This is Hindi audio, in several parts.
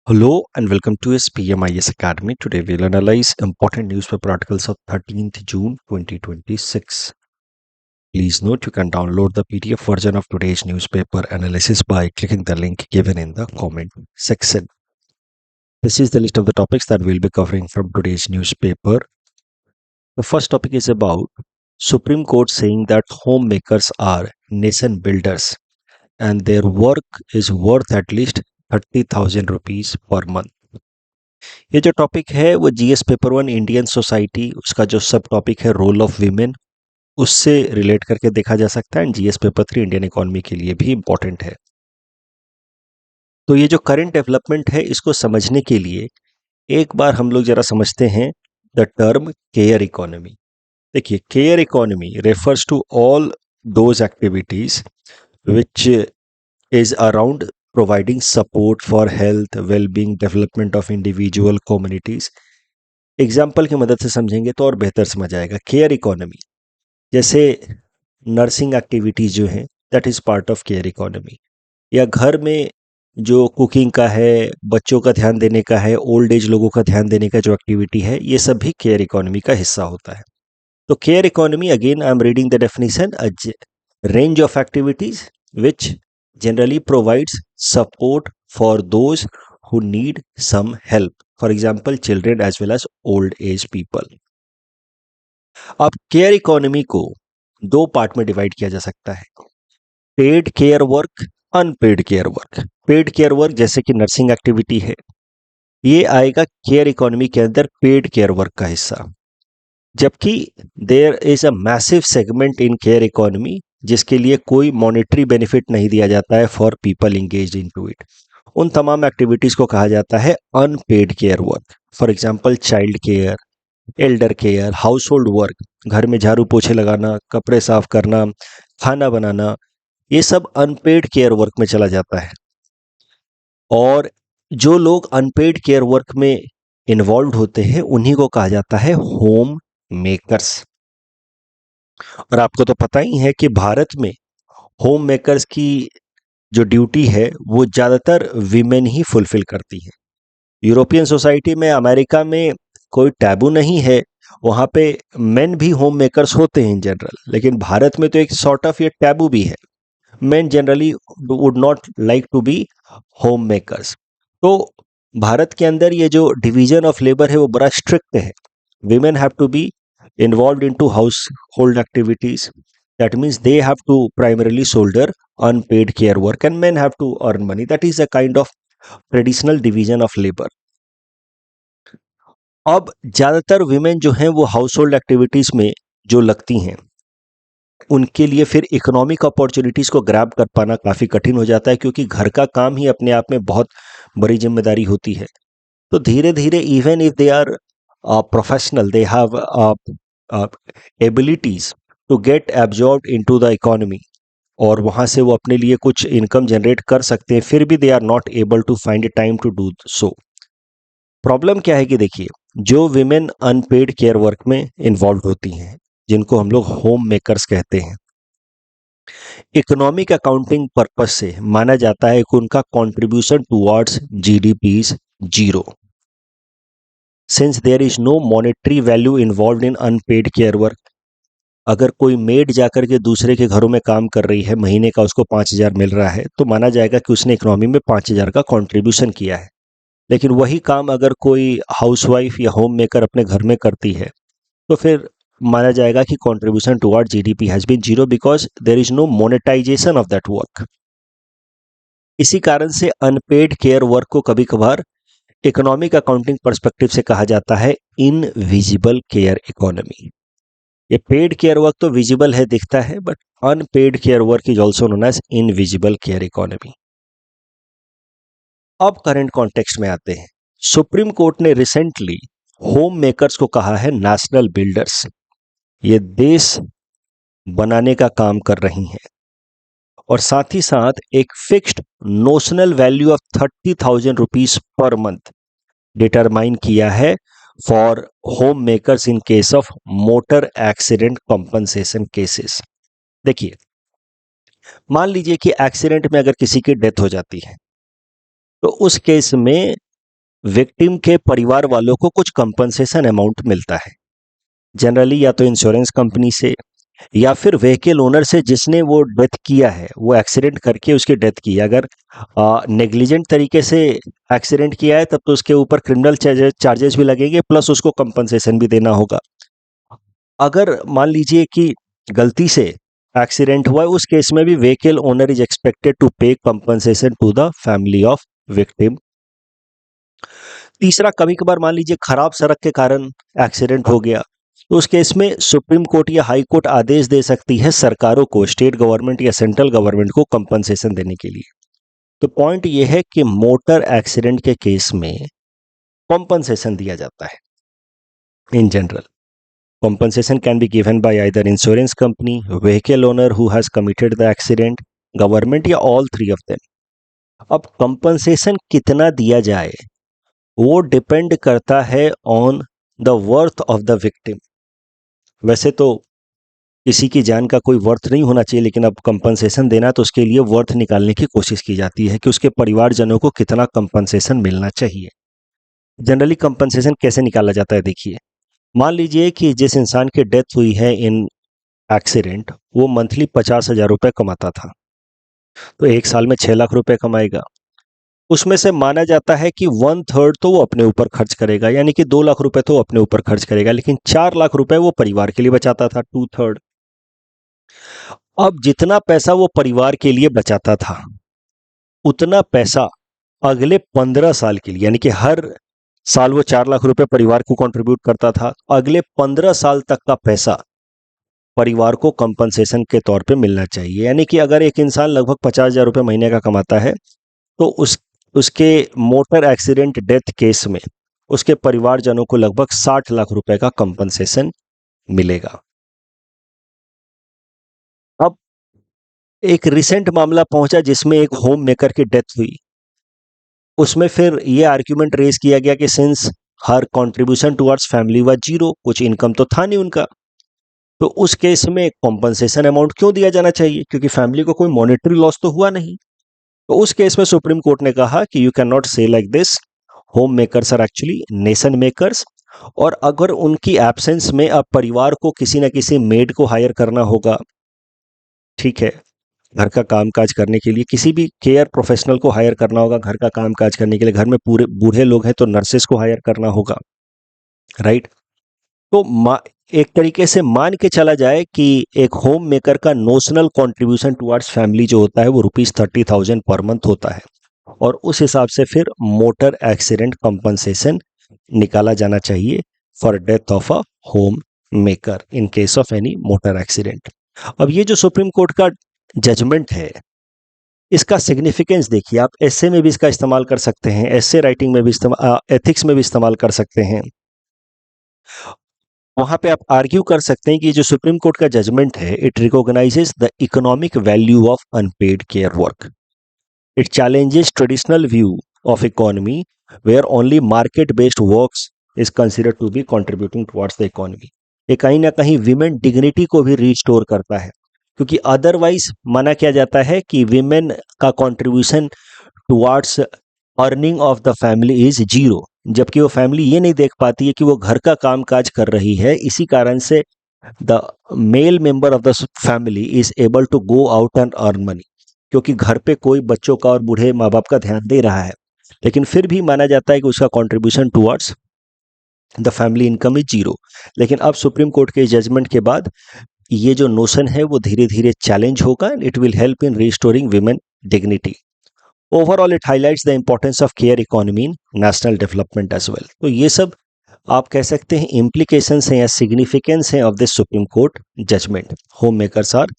Hello and welcome to SPMIS Academy. Today we'll analyze important newspaper articles of 13th June 2026. Please note you can download the PDF version of today's newspaper analysis by clicking the link given in the comment section. This is the list of the topics that we'll be covering from today's newspaper. The first topic is about Supreme Court saying that homemakers are nation builders and their work is worth at least 30,000 rupees per month. ये जो टॉपिक है वो GS paper one Indian society उसका जो सब टॉपिक है रोल ऑफ वीमेन उससे रिलेट करके देखा जा सकता है and GS paper three Indian economy के लिए भी इम्पोर्टेंट है। तो ये जो करंट डेवलपमेंट है इसको समझने के लिए एक बार हम लोग जरा समझते हैं द टर्म केयर इकोनॉमी। देखिए care economy refers to all those activities which is around providing support for health, well-being, development of individual communities. Example की मदद से समझेंगे तो और बेहतर समझ आएगा। केयर इकोनॉमी जैसे नर्सिंग एक्टिविटीज जो हैं that is part of care economy, या घर में जो कुकिंग का है, बच्चों का ध्यान देने का है, ओल्ड एज लोगों का ध्यान देने का जो एक्टिविटी है, ये सब भी केयर इकोनॉमी का हिस्सा होता है। तो care economy again I am reading the definition, a range of activities which generally provides support for those who need some help. For example, children as well as old age people. अब केयर इकोनॉमी को दो पार्ट में डिवाइड किया जा सकता है, paid care work, unpaid care work. Paid care work जैसे कि नर्सिंग एक्टिविटी है, ये आएगा केयर इकोनॉमी के अंदर पेड केयर वर्क का हिस्सा। जबकि there is a massive segment in care economy जिसके लिए कोई मॉनेटरी बेनिफिट नहीं दिया जाता है for people engaged into it. उन तमाम एक्टिविटीज को कहा जाता है unpaid care work. For example child care, elder care, household work, घर में झाड़ू पोछे लगाना, कपड़े साफ करना, खाना बनाना, ये सब अनपेड केयर वर्क में चला जाता है। और जो लोग अनपेड केयर वर्क में इन्वॉल्व होते हैं उन्हीं को कहा जाता है होम मेकर्स। और आपको तो पता ही है कि भारत में होम मेकर्स की जो ड्यूटी है वो ज़्यादातर विमेन ही फुलफिल करती है। यूरोपियन सोसाइटी में, अमेरिका में कोई टैबू नहीं है, वहाँ पे मेन भी होम मेकर्स होते हैं इन जनरल, लेकिन भारत में तो एक सॉर्ट ऑफ ये टैबू भी है। Men generally would not like to be home makers. तो भारत के अंदर ये जो डिवीजन ऑफ लेबर है वो बड़ा स्ट्रिक्ट है। Women have to be involved into household activities. That means they have to primarily shoulder unpaid care work and men have to earn money. That is a kind of traditional division of labor. अब ज़्यादातर विमेन जो हैं वो हाउस होल्ड एक्टिविटीज़ में जो लगती हैं उनके लिए फिर इकोनॉमिक अपॉर्चुनिटीज़ को ग्रैब कर पाना काफ़ी कठिन हो जाता है, क्योंकि घर का काम ही अपने आप में बहुत बड़ी जिम्मेदारी होती है। तो धीरे धीरे even if they are professional, they have abilities to get absorb into the economy और वहाँ से वो अपने लिए कुछ इनकम जनरेट कर सकते हैं, फिर भी they are not able to find a time to do so. Problem क्या है कि देखिए, जो विमेन अनपेड केयर वर्क में इन्वॉल्व होती हैं जिनको हम लोग होम मेकर्स कहते हैं, इकोनॉमिक अकाउंटिंग पर्पस से माना जाता है कि उनका contribution towards GDP is zero. Since there is no monetary value involve in unpaid care work, अगर कोई मेड जाकर के दूसरे के घरों में काम कर रही है, महीने का उसको 5,000 मिल रहा है, तो माना जाएगा कि उसने इकोनॉमी में 5,000 का कंट्रीब्यूशन किया है। लेकिन वही काम अगर कोई हाउसवाइफ या होम मेकर अपने घर में करती है तो फिर माना जाएगा कि contribution toward GDP has been zero because there is no monetisation of that work. इसी कारण से अनपेड केयर वर्क को कभी कभार इकोनॉमिक अकाउंटिंग पर्सपेक्टिव से कहा जाता है इनविजिबल केयर इकोनॉमी। ये पेड केयर वर्क तो विजिबल है, दिखता है, but unpaid care work is also known as invisible care economy. अब करंट कॉन्टेक्स्ट में आते हैं। सुप्रीम कोर्ट ने रिसेंटली होम मेकर्स को कहा है नेशनल बिल्डर्स। ये देश बनाने का काम कर रही हैं और साथ ही साथ एक fixed notional value of 30,000 rupees per month determine किया है for home makers in case of motor accident compensation cases. देखिए, मान लीजिए कि एक्सीडेंट में अगर किसी की डेथ हो जाती है तो उस केस में विक्टिम के परिवार वालों को कुछ कंपनसेशन अमाउंट मिलता है, जनरली या तो इंश्योरेंस कंपनी से या फिर व्हीकल ओनर से जिसने वो डेथ किया है, वो एक्सीडेंट करके उसकी डेथ की है। अगर नेग्लिजेंट तरीके से एक्सीडेंट किया है तब तो उसके ऊपर क्रिमिनल चार्जेस भी लगेंगे, प्लस उसको कंपनसेशन भी देना होगा। अगर मान लीजिए कि गलती से एक्सीडेंट हुआ है, उस केस में भी vehicle owner is expected to pay compensation to the family of victim. तीसरा, कभी कभार मान लीजिए खराब सड़क के कारण एक्सीडेंट हो गया, तो उस केस में सुप्रीम कोर्ट या हाई कोर्ट आदेश दे सकती है सरकारों को, स्टेट गवर्नमेंट या सेंट्रल गवर्नमेंट को कंपनसेशन देने के लिए। तो पॉइंट यह है कि मोटर एक्सीडेंट के केस में कंपनसेशन दिया जाता है in general. Compensation can be given by either insurance company, vehicle owner who has committed the accident, government या all three of them. अब compensation कितना दिया जाए वो डिपेंड करता है on the worth of the victim. वैसे तो किसी की जान का कोई वर्थ नहीं होना चाहिए, लेकिन अब कंपनसेशन देना तो उसके लिए वर्थ निकालने की कोशिश की जाती है कि उसके परिवारजनों को कितना कंपनसेशन मिलना चाहिए। जनरली कंपनसेशन कैसे निकाला जाता है, देखिए, मान लीजिए कि जिस इंसान की डेथ हुई है इन एक्सीडेंट, वो मंथली 50,000 रुपये कमाता था, तो एक साल में 6 लाख रुपए कमाएगा। उसमें से माना जाता है कि 1/3 तो वो अपने ऊपर खर्च करेगा, यानी कि 2 लाख रुपए तो वो अपने ऊपर खर्च करेगा, लेकिन 4 लाख रुपए वो परिवार के लिए बचाता था, 2/3। अब जितना पैसा वो परिवार के लिए बचाता था, उतना पैसा अगले 15 साल के लिए, यानी कि हर साल वो 4 लाख रुपए परिवार को कंट्रीब्यूट करता था, अगले 15 साल तक का पैसा परिवार को कंपनसेशन के तौर पे मिलना चाहिए। यानी कि अगर एक इंसान लगभग 50,000 रुपये महीने का कमाता है, तो उसके मोटर एक्सीडेंट डेथ केस में उसके परिवारजनों को लगभग 60 लाख रुपए का कंपनसेशन मिलेगा। अब एक रिसेंट मामला पहुंचा जिसमें एक होम मेकर की डेथ हुई। उसमें फिर ये आर्ग्यूमेंट रेज किया गया कि since her contribution towards family was zero, कुछ इनकम तो था नहीं उनका, तो उस केस में कॉम्पनसेशन अमाउंट क्यों दिया जाना चाहिए, क्योंकि फैमिली को कोई मॉनेटरी लॉस तो हुआ नहीं। तो उस केस में सुप्रीम कोर्ट ने कहा कि you can not say like this, home makers are actually nation makers, और अगर उनकी एब्सेंस में अब परिवार को किसी न किसी मेड को हायर करना होगा, ठीक है, घर का काम काज करने के लिए किसी भी केयर प्रोफेशनल को हायर करना होगा, घर का काम काज करने के लिए घर में पूरे बूढ़े लोग हैं तो नर्सेस को हायर करना होगा, राइट। तो एक तरीके से मान के चला जाए कि एक होम मेकर का नोशनल कंट्रीब्यूशन टुवर्ड्स फैमिली जो होता है वो ₹30,000 पर मंथ होता है, और उस हिसाब से फिर मोटर एक्सीडेंट कंपनसेशन निकाला जाना चाहिए for death of a home maker in case of any motor accident. अब ये जो सुप्रीम कोर्ट का जजमेंट है, इसका सिग्निफिकेंस देखिए, आप एसे में भी इसका इस्तेमाल कर सकते हैं, एसे राइटिंग में भी इस्तेमाल, एथिक्स में भी इस्तेमाल कर सकते हैं। वहां पे आप आर्ग्यू कर सकते हैं कि जो सुप्रीम कोर्ट का जजमेंट है, it recognises the economic value of unpaid care work. It challenges traditional view of economy where only market based works is considered to be contributing towards the economy. ये कहीं ना कहीं विमेन डिग्निटी को भी रिस्टोर करता है, क्योंकि अदरवाइज माना किया जाता है कि विमेन का contribution towards earning of the family is zero, जबकि वो फैमिली ये नहीं देख पाती है कि वो घर का काम काज कर रही है। इसी कारण से the male member of the family is able to go out and earn money, क्योंकि घर पे कोई बच्चों का और बूढ़े माँ बाप का ध्यान दे रहा है, लेकिन फिर भी माना जाता है कि उसका contribution towards the family income is zero. लेकिन अब सुप्रीम कोर्ट के जजमेंट के बाद ये जो नोशन है वो धीरे धीरे चैलेंज होगा, and it will help in restoring women dignity. Overall it highlights the importance of care economy in national development as well. तो ये सब आप कह सकते हैं इम्प्लीकेशंस हैं या सिग्निफिकेंस हैं of this supreme court judgment. Home makers are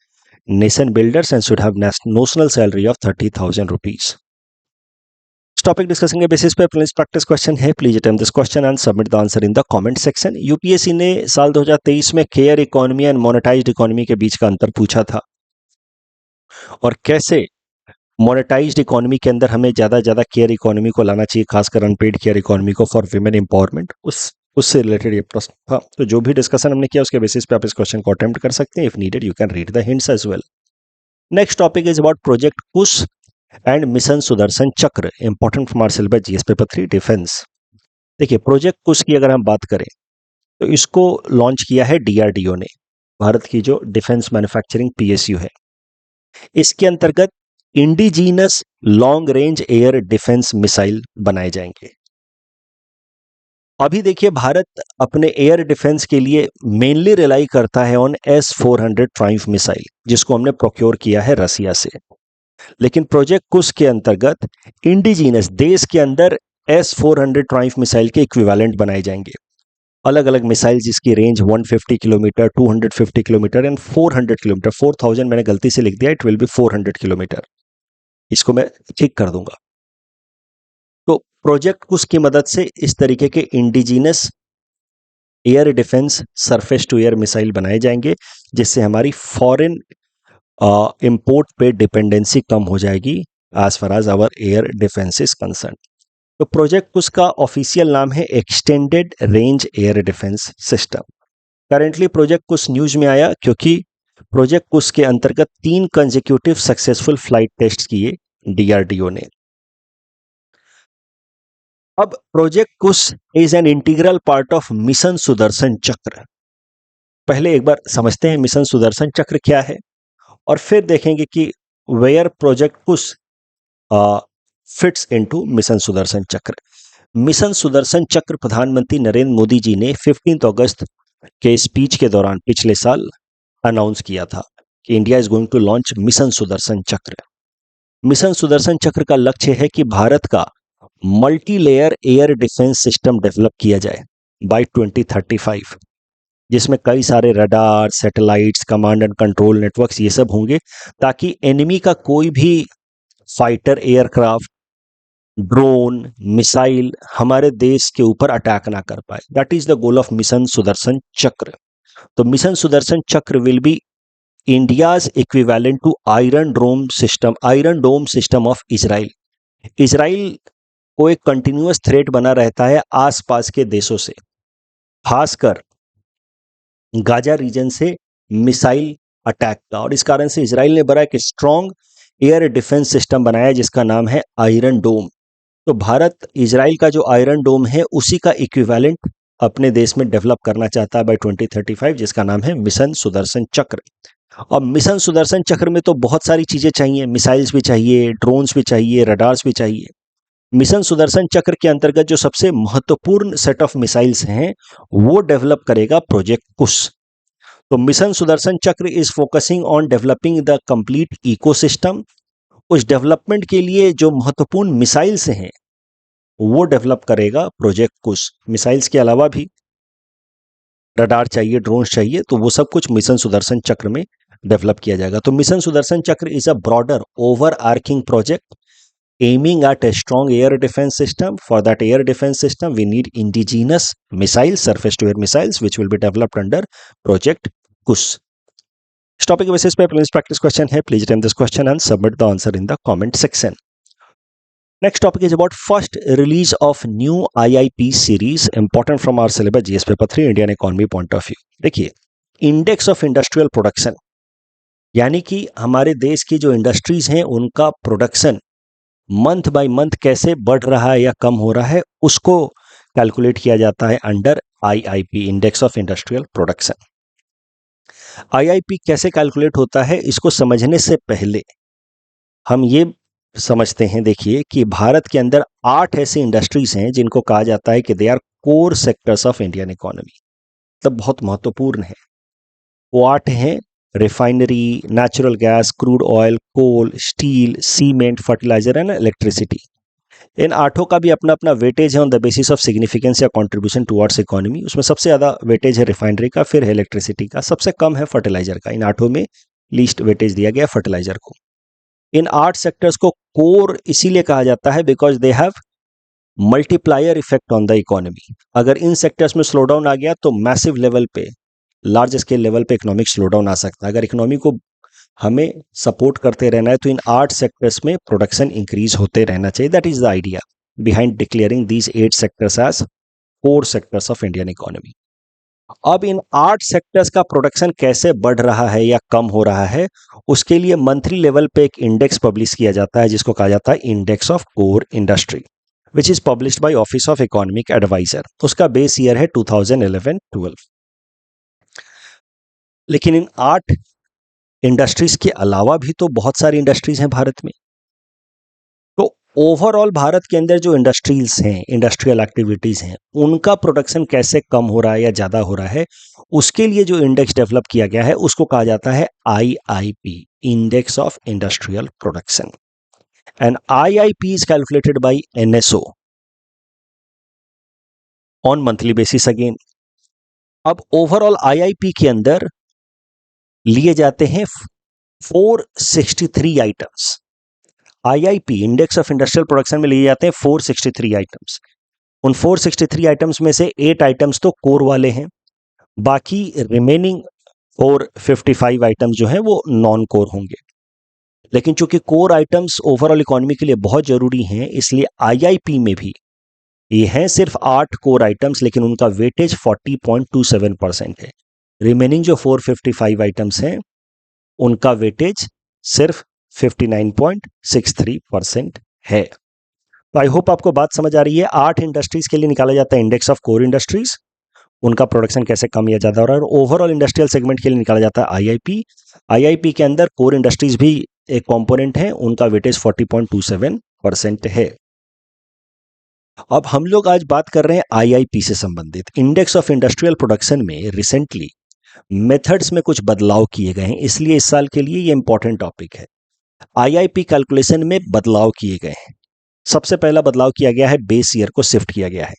nation builders and should have notional salary of 30,000 rupees. इस टॉपिक डिस्कशन के बेसिस पे प्लीज प्रैक्टिस क्वेश्चन है, please attempt this question and submit the answer in the comment section. UPSC ने साल 2023 में care economy and monetised economy के बीच का अंतर पूछा था, और कैसे मोनेटाइज्ड इकोनॉमी के अंदर हमें ज्यादा केयर इकोनॉमी को लाना चाहिए, खासकर अनपेड केयर इकोनॉमी को फॉर विमेन एम्पावरमेंट, उससे रिलेटेड ये प्रश्न था। तो जो भी डिस्कशन हमने किया उसके बेसिस पे आप इस क्वेश्चन को अटेम्प्ट कर सकते हैं। If needed you can read the hints as well. Next topic is about project Kush and mission Sudarshan Chakra, important from our syllabus GS paper 3 defence. देखिए प्रोजेक्ट कुश की अगर हम बात करें तो इसको लॉन्च किया है डीआरडीओ ने, भारत की जो डिफेंस मैन्युफैक्चरिंग पीएसयू है। इसके अंतर्गत indigenous long range air defence missile बनाए जाएंगे। अभी देखिए भारत अपने एयर डिफेंस के लिए मेनली रिलाई करता है ऑन S-400 ट्राइम्फ मिसाइल, जिसको हमने प्रोक्योर किया है रसिया से। लेकिन प्रोजेक्ट कुश के अंतर्गत इंडिजीनस देश के अंदर S-400 ट्राइम्फ मिसाइल के इक्विवेलेंट बनाए जाएंगे। अलग अलग मिसाइल जिसकी range 150 kilometre, 250 kilometre and 400 kilometre. 4000 मैंने गलती से लिख दिया, इट विल बी 400 किलोमीटर। इसको मैं ठीक कर दूंगा। तो प्रोजेक्ट कुश की मदद से इस तरीके के indigenous air defence surface to air missile बनाए जाएंगे, जिससे हमारी फॉरेन इंपोर्ट पे डिपेंडेंसी कम हो जाएगी as far as our air defence is concern. तो प्रोजेक्ट कुश का ऑफिशियल नाम है extended range air defence system. Currently project Kusha news में आया क्योंकि प्रोजेक्ट कुश के अंतर्गत 3 कंसेक्यूटिव सक्सेसफुल फ्लाइट टेस्ट किए डीआरडीओ ने। अब project Kusha is an integral part of mission Sudarshan चक्र। पहले एक बार समझते हैं मिशन सुदर्शन चक्र क्या है, और फिर देखेंगे कि where project Kush fits into mission Sudarshan Chakra. Mission Sudarshan चक्र प्रधानमंत्री नरेंद्र मोदी जी ने 15 अगस्त के स्पीच के दौरान पिछले साल अनाउंस किया था कि India is going to launch mission Sudarshan Chakra. Mission Sudarshan चक्र का लक्ष्य है कि भारत का multi layer air defence system develop किया जाए बाय 2035, जिसमें कई सारे radar, satellites, command and control networks ये सब होंगे, ताकि एनिमी का कोई भी फाइटर एयरक्राफ्ट, ड्रोन, मिसाइल हमारे देश के ऊपर अटैक ना कर पाए। That is the goal of mission Sudarshan Chakra. तो mission Sudarshan Chakra will be India's equivalent to iron dome system of Israel. Israel को एक कंटिन्यूअस थ्रेट बना रहता है आसपास के देशों से, खासकर गाजा रीजन से मिसाइल अटैक का, और इस कारण से इजराइल ने बड़ा एक स्ट्रॉन्ग एयर डिफेंस सिस्टम बनाया जिसका नाम है आयरन डोम। तो भारत इजराइल का जो आयरन डोम है उसी का इक्विवेलेंट अपने देश में डेवलप करना चाहता है बाय 2035, जिसका नाम है मिशन सुदर्शन चक्र। अब मिशन सुदर्शन चक्र में तो बहुत सारी चीजें चाहिए, मिसाइल्स भी चाहिए, ड्रोन्स भी चाहिए, रडार्स भी चाहिए। मिशन सुदर्शन चक्र के अंतर्गत जो सबसे महत्वपूर्ण सेट ऑफ मिसाइल्स हैं वो डेवलप करेगा प्रोजेक्ट कुश। तो mission Sudarshan Chakra is focusing on developing the complete ecosystem. उस डेवलपमेंट के लिए जो महत्वपूर्ण मिसाइल्स हैं वो डेवलप करेगा प्रोजेक्ट कुश। मिसाइल्स के अलावा भी रडार चाहिए, ड्रोन्स चाहिए, तो वो सब कुछ मिशन सुदर्शन चक्र में डेवलप किया जाएगा। तो mission Sudarshan Chakra is a broader overarching project aiming at a strong air defense system. For that air defense system, we need indigenous missiles, surface-to-air missiles, which will be developed under Project Kush. इस टॉपिक के बेसिस पे प्लीज प्रैक्टिस क्वेश्चन है, please time this question and submit the answer in the comment section. Next topic is about first release of new IIP series, important from our syllabus GS paper 3 Indian economy point of view. देखिए इंडेक्स ऑफ इंडस्ट्रियल प्रोडक्शन, यानी कि हमारे देश की जो इंडस्ट्रीज हैं उनका प्रोडक्शन मंथ बाय मंथ कैसे बढ़ रहा है या कम हो रहा है, उसको कैलकुलेट किया जाता है under IIP, index of industrial production. IIP कैसे कैलकुलेट होता है, इसको समझने से पहले हम ये समझते हैं, देखिए कि भारत के अंदर 8 ऐसी इंडस्ट्रीज हैं जिनको कहा जाता है कि they are core sectors of Indian economy, मतलब बहुत महत्वपूर्ण है। वो 8 हैं: refinery, natural gas, crude oil, coal, steel, cement, fertiliser and electricity. इन 8 का भी अपना अपना वेटेज है on the basis of significance या कंट्रीब्यूशन टुवर्ड्स इकोनॉमी। उसमें सबसे ज़्यादा वेटेज है रिफाइनरी का, फिर है इलेक्ट्रिसिटी का, सबसे कम है फर्टिलाइजर का। इन 8 में लीस्ट वेटेज दिया गया फर्टिलाइजर को। इन 8 सेक्टर्स को कोर इसीलिए कहा जाता है because they have multiplier effect on the economy. अगर इन सेक्टर्स में स्लो डाउन आ गया तो मैसिव लेवल पे, लार्ज स्केल लेवल पे इकोनॉमिक स्लो डाउन आ सकता है। अगर इकोनॉमी को हमें सपोर्ट करते रहना है तो इन 8 सेक्टर्स में प्रोडक्शन इंक्रीज होते रहना चाहिए। That is the idea behind declaring these 8 sectors as core sectors of Indian economy. अब इन 8 सेक्टर्स का प्रोडक्शन कैसे बढ़ रहा है या कम हो रहा है, उसके लिए मंथली लेवल पे एक इंडेक्स पब्लिश किया जाता है जिसको कहा जाता है index of core industry, which is published by office of economic adviser. उसका बेस ईयर है 2011-12। लेकिन इन 8 इंडस्ट्रीज के अलावा भी तो बहुत सारी इंडस्ट्रीज हैं भारत में। तो ओवरऑल भारत के अंदर जो इंडस्ट्रीज हैं, इंडस्ट्रियल एक्टिविटीज हैं, उनका प्रोडक्शन कैसे कम हो रहा है या ज्यादा हो रहा है, उसके लिए जो इंडेक्स डेवलप किया गया है उसको कहा जाता है IIP, index of industrial production. And IIP is calculated by NSO on monthly basis again. अब ओवरऑल IIP के अंदर लिए जाते हैं 463 items. IIP index of industrial production में लिए जाते हैं 463 आइटम्स। उन 463 आइटम्स में से 8 आइटम्स तो कोर वाले हैं, बाकी रिमेनिंग 455 आइटम्स जो हैं वो नॉन कोर होंगे। लेकिन चूंकि कोर आइटम्स ओवरऑल इकोनॉमी के लिए बहुत जरूरी हैं, इसलिए IIP में भी ये हैं सिर्फ 8 कोर आइटम्स, लेकिन उनका वेटेज 40.27% है। रिमेनिंग जो 455 आइटम्स हैं उनका वेटेज सिर्फ 59.63% है। तो आई होप आपको बात समझ आ रही है। 8 इंडस्ट्रीज के लिए निकाला जाता है इंडेक्स ऑफ कोर इंडस्ट्रीज, उनका प्रोडक्शन कैसे कम या ज्यादा हो रहा है, और ओवरऑल इंडस्ट्रियल सेगमेंट के लिए निकाला जाता है IIP। IIP के अंदर कोर इंडस्ट्रीज भी एक कंपोनेंट है, उनका वेटेज 40.27% है। अब हम लोग आज बात कर रहे हैं IIP से संबंधित। इंडेक्स ऑफ इंडस्ट्रियल प्रोडक्शन में रिसेंटली मेथड्स में कुछ बदलाव किए गए हैं, इसलिए इस साल के लिए ये इंपॉर्टेंट टॉपिक है। IIP कैलकुलेशन में बदलाव किए गए हैं। सबसे पहला बदलाव किया गया है, बेस ईयर को शिफ्ट किया गया है।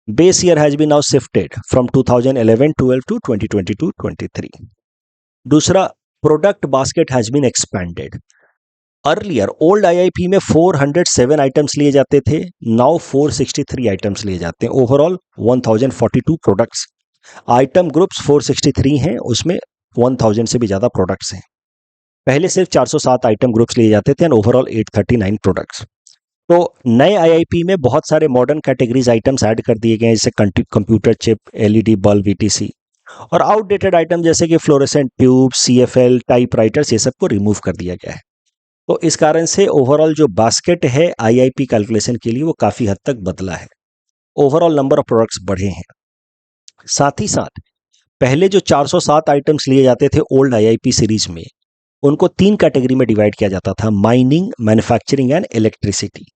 Base year has been now shifted from 2011-12 to 2022-23। दूसरा, product basket has been expanded. Earlier old IIP में 407 आइटम्स लिए जाते थे, नाउ 463 आइटम्स लिए जाते हैं। Overall 1042 products. आइटम ग्रुप्स 463 हैं, उसमें 1000 से भी ज्यादा प्रोडक्ट्स हैं। पहले सिर्फ 407 आइटम ग्रुप्स लिए जाते थे एंड ओवरऑल 839 प्रोडक्ट्स। तो नए IIP में बहुत सारे मॉडर्न कैटेगरीज आइटम्स ऐड कर दिए गए हैं, जैसे computer chip, LED bulb, VTC, और आउटडेटेड आइटम जैसे कि फ्लोरेसेंट ट्यूब, CFL, टाइपराइटर्स, ये सब को रिमूव कर दिया गया है। तो इस कारण से ओवरऑल जो बास्केट है IIP कैलकुलेशन के लिए वो काफी हद तक बदला है। ओवरऑल नंबर ऑफ प्रोडक्ट्स बढ़े हैं। साथ ही साथ पहले जो 407 आइटम्स लिए जाते थे ओल्ड IIP सीरीज में, उनको 3 कैटेगरी में डिवाइड किया जाता था, माइनिंग, मैन्युफैक्चरिंग एंड इलेक्ट्रिसिटी।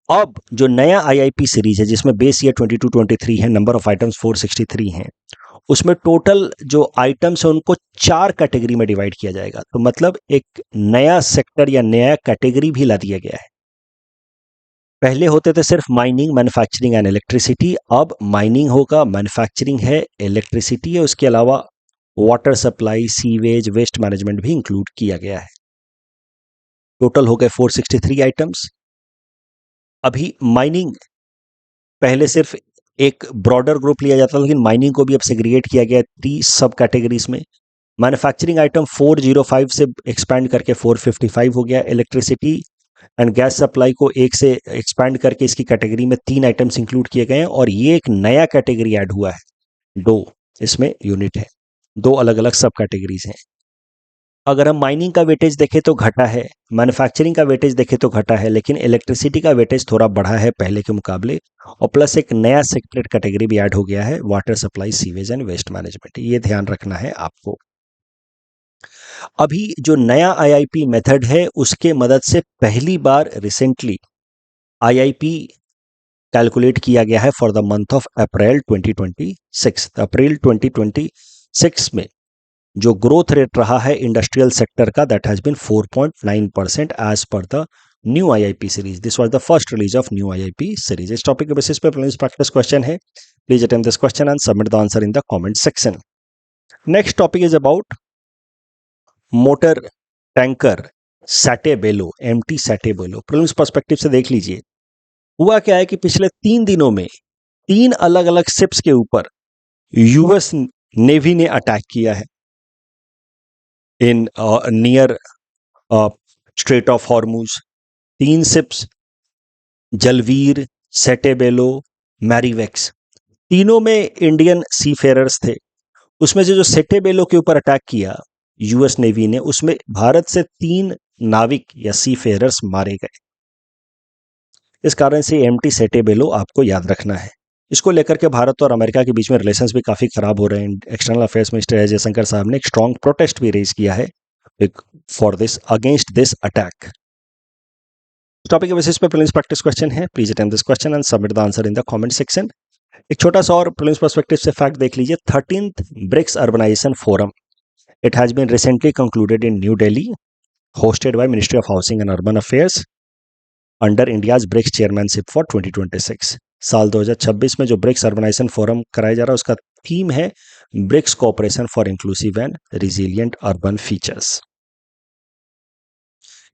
अब जो नया IIP सीरीज है जिसमें बेस ईयर 22-23 है, नंबर ऑफ आइटम्स 463 हैं, उसमें टोटल जो आइटम्स है उनको 4 कैटेगरी में डिवाइड किया जाएगा। तो मतलब एक नया सेक्टर या नया कैटेगरी भी ला दिया गया है। पहले होते थे सिर्फ माइनिंग, मैन्युफैक्चरिंग एंड इलेक्ट्रिसिटी, अब माइनिंग होगा, मैन्युफैक्चरिंग है, इलेक्ट्रिसिटी है, उसके अलावा water supply, sewage, waste management भी इंक्लूड किया गया है। टोटल हो गए 463 आइटम्स। अभी माइनिंग पहले सिर्फ एक ब्रॉडर ग्रुप लिया जाता था, लेकिन माइनिंग को भी अब सेग्रीगेट किया गया 3 सब कैटेगरीज में। मैन्युफैक्चरिंग आइटम 405 से एक्सपैंड करके 455 हो गया। इलेक्ट्रिसिटी एंड गैस सप्लाई को 1 से एक्सपैंड करके इसकी कैटेगरी में 3 आइटम्स इंक्लूड किए गए हैं, और ये एक नया कैटेगरी ऐड हुआ है, 2 इसमें यूनिट है, 2 अलग अलग सब कैटेगरीज हैं। अगर हम माइनिंग का वेटेज देखें तो घटा है, मैन्युफैक्चरिंग का वेटेज देखें तो घटा है, लेकिन इलेक्ट्रिसिटी का वेटेज थोड़ा बढ़ा है पहले के मुकाबले, और प्लस एक नया सेक्टरेट कैटेगरी भी ऐड हो गया है, water supply, sewage and waste management. ये ध्यान रखना है आपको। अभी जो नया IIP मेथड है उसके मदद से पहली बार रिसेंटली IIP कैलकुलेट किया गया है for the month of April 2026। April 2026 में जो ग्रोथ रेट रहा है इंडस्ट्रियल सेक्टर का, that has been 4.9% as per the new IIP series. This was the first release of new IIP series. इस टॉपिक के बेसिस पे प्रीलिम्स प्रैक्टिस क्वेश्चन है, please attempt this question and submit the answer in the comment section. Next topic is about motor tanker Settebello, MT सैटे bellow. Prelims perspective से देख लीजिए, हुआ क्या है कि पिछले 3 दिनों में 3 अलग अलग शिप्स के ऊपर US नेवी ने अटैक किया है in near strait of Hormuz. 3 ships, Jalveer, Settebello, Marivex, तीनों में इंडियन सी फेरर्स थे। उसमें से जो सेटेबेलो के ऊपर अटैक किया यूएस नेवी ने, उसमें भारत से 3 नाविक या सी फेरर्स मारे गए। इस कारण से एमटी सेटेबेलो आपको याद रखना है। इसको लेकर के भारत और अमेरिका के बीच में रिलेशंस भी काफी खराब हो रहे हैं। External affairs minister S Jaishankar साहब ने एक स्ट्रॉन्ग प्रोटेस्ट भी रेज किया है for this, against this attack. Topic के बेसिस पे प्रीलिम्स प्रैक्टिस क्वेश्चन है। Please attempt this question and submit the answer in the comment section. एक छोटा सा और प्रीलिम्स पर्सपेक्टिव से फैक्ट देख लीजिए। 13th BRICS urbanisation forum, it has been recently concluded in New Delhi, hosted by Ministry of Housing and Urban Affairs under India's BRICS chairmanship for 2026। साल 2026 में जो ब्रिक्स अर्बनाइजेशन फोरम कराया जा रहा है उसका थीम है BRICS cooperation for inclusive and resilient urban features.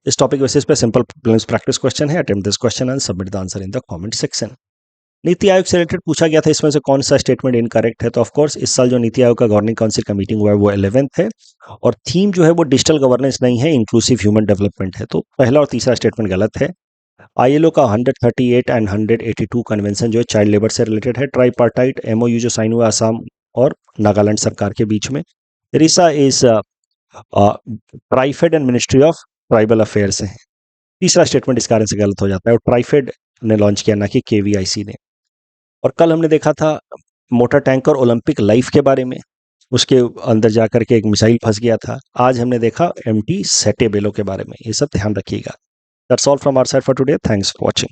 इस टॉपिक बेसिस पे सिंपल प्रीलिम्स प्रैक्टिस क्वेश्चन है। Attempt this question and submit the answer in the comment section. NITI Aayog से रिलेटेड पूछा गया था, इसमें से कौन सा स्टेटमेंट इनकरेक्ट है? तो ऑफ कोर्स इस साल जो नीति आयोग का गवर्निंग काउंसिल का मीटिंग हुआ है वो 11th है और थीम जो है वो डिजिटल गवर्नेंस नहीं है, इंक्लूसिव ह्यूमन डेवलपमेंट है। तो पहला और तीसरा स्टेटमेंट गलत है। आईएलओ का 138 एंड 182 कन्वेंशन जो है चाइल्ड लेबर से रिलेटेड है। ट्राईपार्टाइट एमओयू जो साइन हुआ असम और नागालैंड सरकार के बीच में। Risa is TRIFED and ministry of tribal affairs है। तीसरा स्टेटमेंट इस कारण से गलत हो जाता है और ट्राइफेड ने लॉन्च किया ना कि केवीआईसी ने। और कल हमने देखा था मोटर टैंकर ओलंपिक लाइफ के बारे में, उसके अंदर जाकर के एक मिसाइल फंस गया था। आज हमने देखा एमटी सेटेबेलो के बारे में। ये सब ध्यान रखिएगा। That's all from our side for today. Thanks for watching.